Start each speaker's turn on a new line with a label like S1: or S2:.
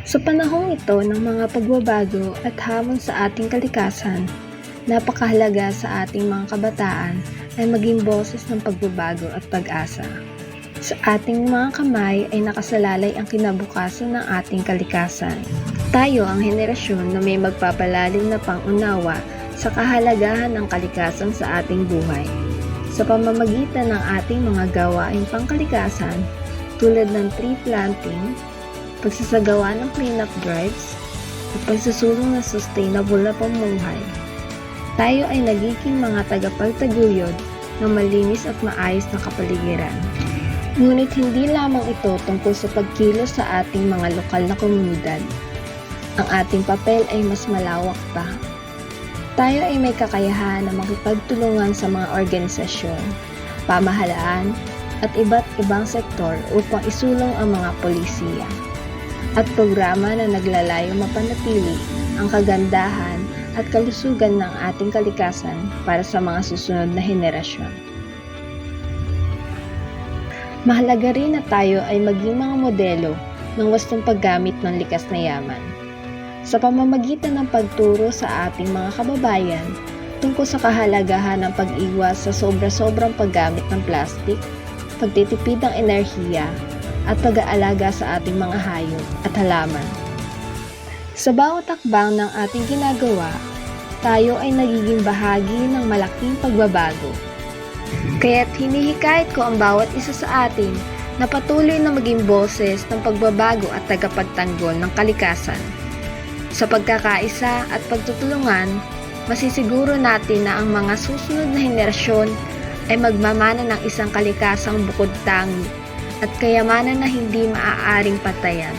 S1: Sa panahong ito ng mga pagbabago at hamon sa ating kalikasan, napakahalaga sa ating mga kabataan ay maging boses ng pagbabago at pag-asa. Sa ating mga kamay ay nakasalalay ang kinabukasan ng ating kalikasan. Tayo ang henerasyon na may magpapalalim na pangunawa sa kahalagahan ng kalikasan sa ating buhay. Sa pamamagitan ng ating mga gawaing pangkalikasan tulad ng tree planting, pagsasagawa ng cleanup drives, at pagsusulong ng sustainable na pamumuhay, tayo ay nagiging mga tagapagtaguyod ng malinis at maayos na kapaligiran. Ngunit hindi lamang ito tungkol sa pagkilos sa ating mga lokal na komunidad. Ang ating papel ay mas malawak pa. Tayo ay may kakayahan na makipagtulungan sa mga organisasyon, pamahalaan, at iba't ibang sektor upang isulong ang mga polisiya at programa na naglalayong mapanatili ang kagandahan at kalusugan ng ating kalikasan para sa mga susunod na henerasyon. Mahalaga rin na tayo ay maging mga modelo ng wastong paggamit ng likas na yaman. Sa pamamagitan ng pagturo sa ating mga kababayan tungkol sa kahalagahan ng pag-iwas sa sobra-sobrang paggamit ng plastik, pagtitipid ng enerhiya, at pag-aalaga sa ating mga hayop at halaman. Sa bawat hakbang ng ating ginagawa, tayo ay nagiging bahagi ng malaking pagbabago. Kaya't hinihikayat ko ang bawat isa sa atin na patuloy na maging boses ng pagbabago at tagapagtanggol ng kalikasan. Sa pagkakaisa at pagtutulungan, masisiguro natin na ang mga susunod na henerasyon ay magmamana ng isang kalikasang bukod tangi at kayamanan na hindi maaaring patayan.